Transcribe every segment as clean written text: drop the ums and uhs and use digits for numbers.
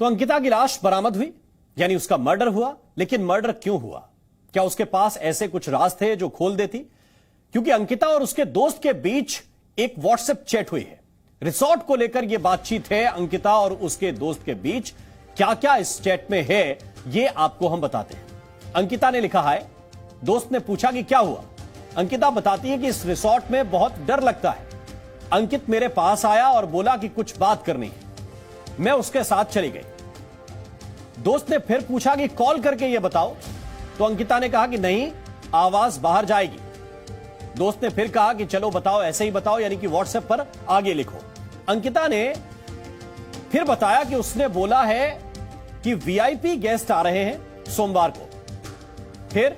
तो अंकिता की लाश बरामद हुई, यानी उसका मर्डर हुआ। लेकिन मर्डर क्यों हुआ? क्या उसके पास ऐसे कुछ राज थे जो खोल देती? क्योंकि अंकिता और उसके दोस्त के बीच एक व्हाट्सएप चैट हुई है। रिसोर्ट को लेकर यह बातचीत है अंकिता और उसके दोस्त के बीच। क्या क्या इस चैट में है, यह आपको हम बताते हैं। अंकिता ने लिखा है, दोस्त ने पूछा कि क्या हुआ। अंकिता बताती है कि इस रिसोर्ट में बहुत डर लगता है। अंकित मेरे पास आया और बोला कि कुछ बात करनी है। मैं उसके साथ चली गई। दोस्त ने फिर पूछा कि कॉल करके यह बताओ, तो अंकिता ने कहा कि नहीं, आवाज बाहर जाएगी। दोस्त ने फिर कहा कि चलो बताओ, ऐसे ही बताओ, यानी कि व्हाट्सएप पर आगे लिखो। अंकिता ने फिर बताया कि उसने बोला है कि वीआईपी गेस्ट आ रहे हैं सोमवार को। फिर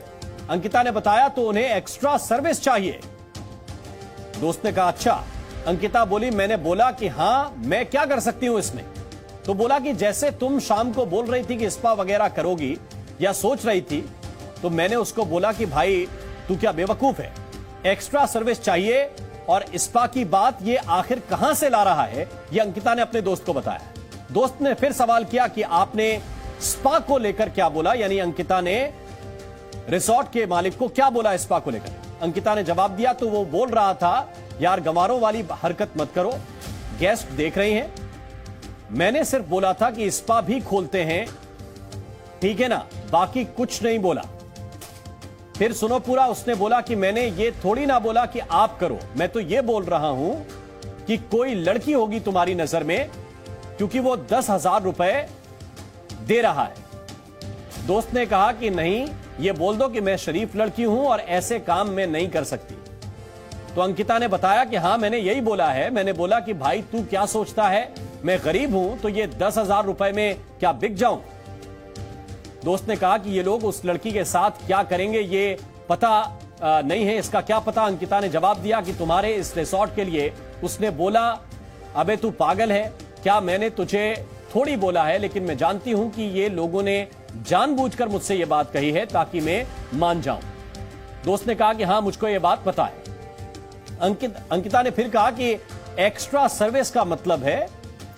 अंकिता ने बताया तो उन्हें एक्स्ट्रा सर्विस चाहिए। दोस्त ने कहा अच्छा। अंकिता बोली, मैंने बोला कि हां, मैं क्या कर सकती हूं इसमें? तो बोला कि जैसे तुम शाम को बोल रही थी कि स्पा वगैरह करोगी या सोच रही थी, तो मैंने उसको बोला कि भाई तू क्या बेवकूफ है, एक्स्ट्रा सर्विस चाहिए। और स्पा की बात ये आखिर कहां से ला रहा है, ये अंकिता ने अपने दोस्त को बताया। दोस्त ने फिर सवाल किया कि आपने स्पा को लेकर क्या बोला, यानी अंकिता ने रिसोर्ट के मालिक को क्या बोला स्पा को लेकर। अंकिता ने जवाब दिया तो वो बोल रहा था, यार गंवारों वाली हरकत मत करो, गेस्ट देख रहे हैं। मैंने सिर्फ बोला था कि स्पा भी खोलते हैं, ठीक है ना, बाकी कुछ नहीं बोला। फिर सुनो पूरा, उसने बोला कि मैंने ये थोड़ी ना बोला कि आप करो, मैं तो ये बोल रहा हूं कि कोई लड़की होगी तुम्हारी नजर में, क्योंकि वो 10,000 रुपए दे रहा है। दोस्त ने कहा कि नहीं, ये बोल दो कि मैं शरीफ लड़की हूं और ऐसे काम मैं नहीं कर सकती। तो अंकिता ने बताया कि हां, मैंने यही बोला है। मैंने बोला कि भाई तू क्या सोचता है, मैं गरीब हूं तो ये 10,000 रुपए में क्या बिक जाऊं? दोस्त ने कहा कि ये लोग उस लड़की के साथ क्या करेंगे ये पता नहीं है, इसका क्या पता। अंकिता ने जवाब दिया कि तुम्हारे इस रिसोर्ट के लिए उसने बोला, अबे तू पागल है क्या, मैंने तुझे थोड़ी बोला है, लेकिन मैं जानती हूं कि ये लोगों ने जानबूझकर मुझसे ये बात कही है ताकि मैं मान जाऊं। दोस्त ने कहा कि हां, मुझको ये बात पता है। अंकिता ने फिर कहा कि एक्स्ट्रा सर्विस का मतलब है,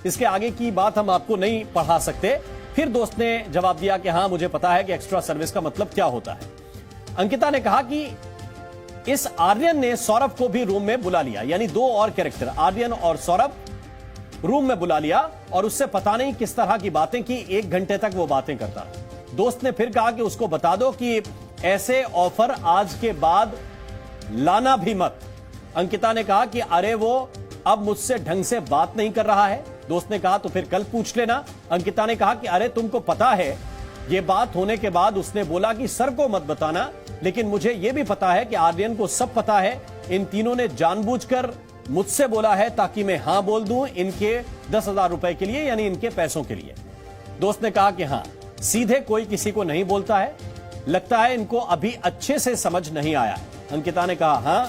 इसके आगे की बात हम आपको नहीं पढ़ा सकते। फिर दोस्त ने जवाब दिया कि हां, मुझे पता है कि एक्स्ट्रा सर्विस का मतलब क्या होता है। अंकिता ने कहा कि इस आर्यन ने सौरभ को भी रूम में बुला लिया, यानी दो और कैरेक्टर, आर्यन और सौरभ, रूम में बुला लिया और उससे पता नहीं किस तरह की बातें की। 1 घंटे तक वो बातें करता। दोस्त ने फिर कहा कि उसको बता दो कि ऐसे ऑफर आज के बाद लाना भी मत। अंकिता ने कहा कि अरे वो अब मुझसे ढंग से बात नहीं कर रहा है। दोस्त ने कहा तो फिर कल पूछ लेना। अंकिता ने कहा कि अरे तुमको पता है, ये बात होने के बाद उसने बोला कि सर को मत बताना, लेकिन मुझे यह भी पता है कि आर्यन को सब पता है। इन तीनों ने जानबूझकर मुझसे बोला है ताकि मैं हां बोल दूं इनके 10,000 रुपए के लिए, यानी इनके पैसों के लिए। दोस्त ने कहा कि हां, सीधे कोई किसी को नहीं बोलता है, लगता है इनको अभी अच्छे से समझ नहीं आया। अंकिता ने कहा हां,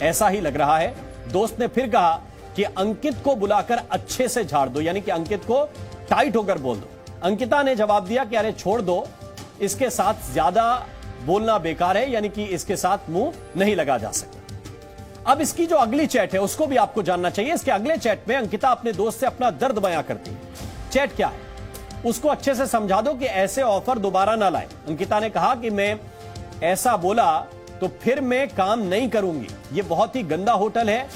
ऐसा ही लग रहा है। दोस्त ने फिर कहा कि अंकित को बुलाकर अच्छे से झाड़ दो, यानी कि अंकित को टाइट होकर बोल दो। अंकिता ने जवाब दिया कि अरे छोड़ दो, इसके साथ ज्यादा बोलना बेकार है, यानी कि इसके साथ मुंह नहीं लगा जा सकता। अब इसकी जो अगली चैट है उसको भी आपको जानना चाहिए। इसके अगले चैट में अंकिता अपने दोस्त से अपना दर्द बयां करती है। चैट क्या है उसको अच्छे से समझा दो कि ऐसे ऑफर दोबारा ना लाए। अंकिता ने कहा कि मैं ऐसा बोला तो फिर मैं काम नहीं करूंगी, ये बहुत ही गंदा होटल है,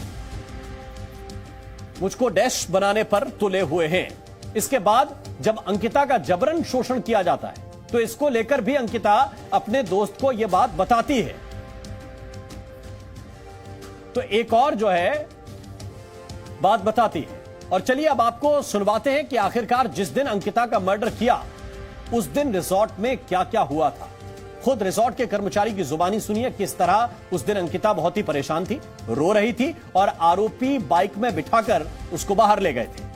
मुझको डैश बनाने पर तुले हुए हैं। इसके बाद जब अंकिता का जबरन शोषण किया जाता है तो इसको लेकर भी अंकिता अपने दोस्त को यह बात बताती है। तो एक और जो है बात बताती है, और चलिए अब आपको सुनवाते हैं कि आखिरकार जिस दिन अंकिता का मर्डर किया उस दिन रिसोर्ट में क्या क्या हुआ था। खुद रिसोर्ट के कर्मचारी की जुबानी सुनिए किस तरह उस दिन अंकिता बहुत ही परेशान थी, रो रही थी और आरोपी बाइक में बिठाकर उसको बाहर ले गए थे।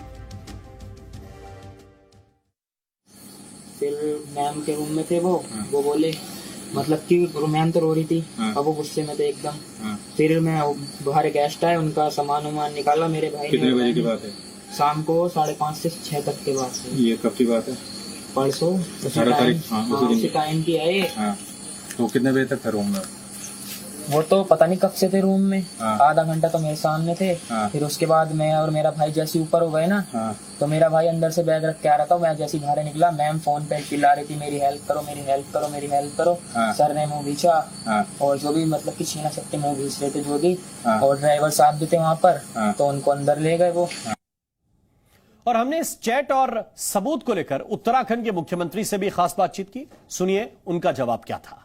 फिर मैम के रूम में थे वो बोले, मतलब कि मैम तो रो रही थी, अब वो गुस्से में थे एकदम। फिर मैं बाहर गेस्ट आए, उनका सामान वामान निकाला मेरे भाई। कितने बजे की बात है? शाम को 5:30 से 6 तक के बाद से। ये कब की बात है? परसों 18 तारीख। उसी टाइम की है। तो कितने बजे तक था रूम में? वो तो पता नहीं कब से थे रूम में। आधा घंटा तो मेरे सामने थे। फिर उसके बाद मैं और मेरा भाई जैसे ऊपर हो गए ना, तो मेरा भाई अंदर से बैग रख के आ रहा था। मैं जैसे बाहर निकला, मैम फोन पे चिल्ला रही थी मेरी हेल्प करो, मेरी हेल्प करो, मेरी हेल्प करो। सर ने मुंह भींचा और जो भी मतलब कि छीना सकते मुंह भींच रहे थे जो भी, और ड्राइवर साहब भी थे वहाँ पर, तो उनको अंदर ले गए वो। और हमने इस चैट और सबूत को लेकर उत्तराखंड के मुख्यमंत्री से भी खास बातचीत की। सुनिए उनका जवाब क्या था।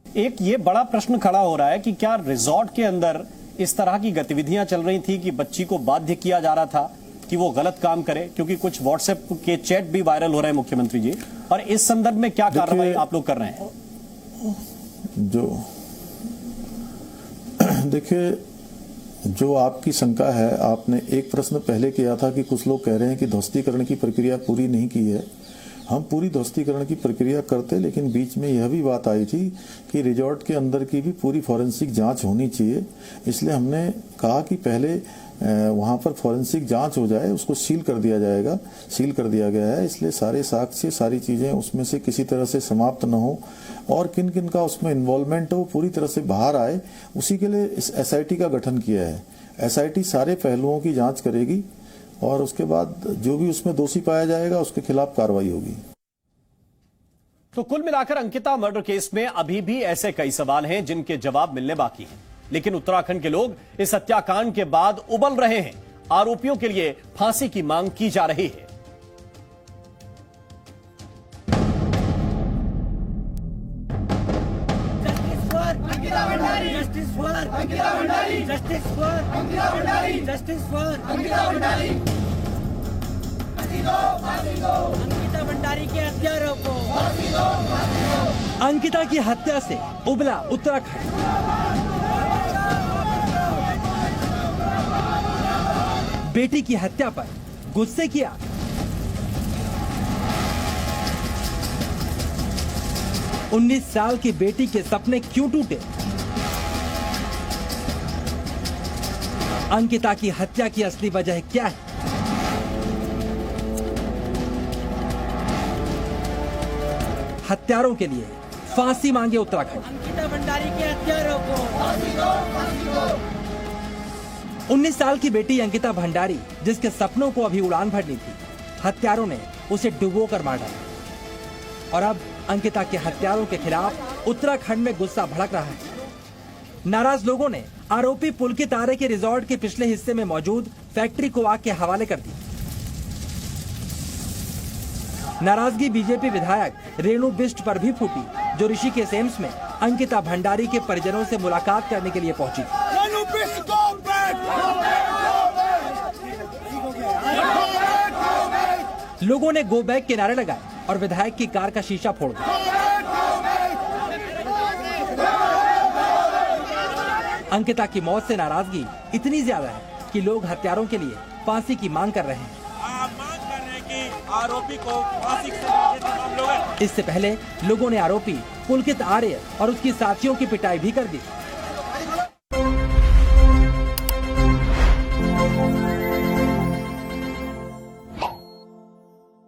एक ये बड़ा प्रश्न खड़ा हो रहा है कि क्या रिजॉर्ट के अंदर इस तरह की गतिविधियां चल रही थी कि बच्ची को बाध्य किया जा रहा था कि वो गलत काम करे, क्योंकि कुछ व्हाट्सएप के चैट भी वायरल हो रहे हैं मुख्यमंत्री जी, और इस संदर्भ में क्या कार्रवाई आप लोग कर रहे हैं? देखिए, जो आपकी शंका है, आपने एक प्रश्न पहले किया था कि कुछ लोग कह रहे हैं कि ध्वस्तीकरण की प्रक्रिया पूरी नहीं की है। हम पूरी ध्वस्तीकरण की प्रक्रिया करते, लेकिन बीच में यह भी बात आई थी कि रिजॉर्ट के अंदर की भी पूरी फॉरेंसिक जांच होनी चाहिए। इसलिए हमने कहा कि पहले वहां पर फॉरेंसिक जांच हो जाए, उसको सील कर दिया जाएगा। सील कर दिया गया है, इसलिए सारे साक्ष्य, सारी चीजें उसमें से किसी तरह से समाप्त न हो और किन किन का उसमें इन्वॉल्वमेंट हो पूरी तरह से बाहर आए। उसी के लिए इस एसआईटी का गठन किया है। एसआईटी सारे पहलुओं की जांच करेगी और उसके बाद जो भी उसमें दोषी पाया जाएगा उसके खिलाफ कार्रवाई होगी। तो कुल मिलाकर अंकिता मर्डर केस में अभी भी ऐसे कई सवाल हैं जिनके जवाब मिलने बाकी हैं, लेकिन उत्तराखंड के लोग इस हत्याकांड के बाद उबल रहे हैं। आरोपियों के लिए फांसी की मांग की जा रही है। अंकिता भंडारी के हत्यारों को अंकिता की हत्या से उबला उत्तराखंड। बेटी की हत्या पर गुस्से की आग। उन्नीस साल की बेटी के सपने क्यों टूटे? अंकिता की हत्या की असली वजह क्या है? हत्यारों के लिए फांसी मांगे उत्तराखंड। अंकिता भंडारी के हत्यारों को फांसी दो, फांसी दो। 19 साल की बेटी अंकिता भंडारी, जिसके सपनों को अभी उड़ान भरनी थी, हत्यारों ने उसे डुबोकर मार डाला। और अब अंकिता के हत्यारों के खिलाफ उत्तराखंड में गुस्सा भड़क रहा है। नाराज लोगों ने आरोपी पुलकित आर्य के रिजॉर्ट के पिछले हिस्से में मौजूद फैक्ट्री को आग के हवाले कर दी। नाराजगी बीजेपी विधायक रेणु बिष्ट पर भी फूटी, जो ऋषिकेश एम्स में अंकिता भंडारी के परिजनों से मुलाकात करने के लिए पहुंची थी। लोगों ने गो बैक के नारे लगाए और विधायक की कार का शीशा फोड़ दिया। अंकिता की मौत से नाराजगी इतनी ज्यादा है कि लोग हत्यारों के लिए फांसी की मांग कर रहे हैं। आरोपी को फांसी की सजा दे तमाम लोग। इससे पहले लोगों ने आरोपी पुलकित आर्य और उसकी साथियों की पिटाई भी कर दी।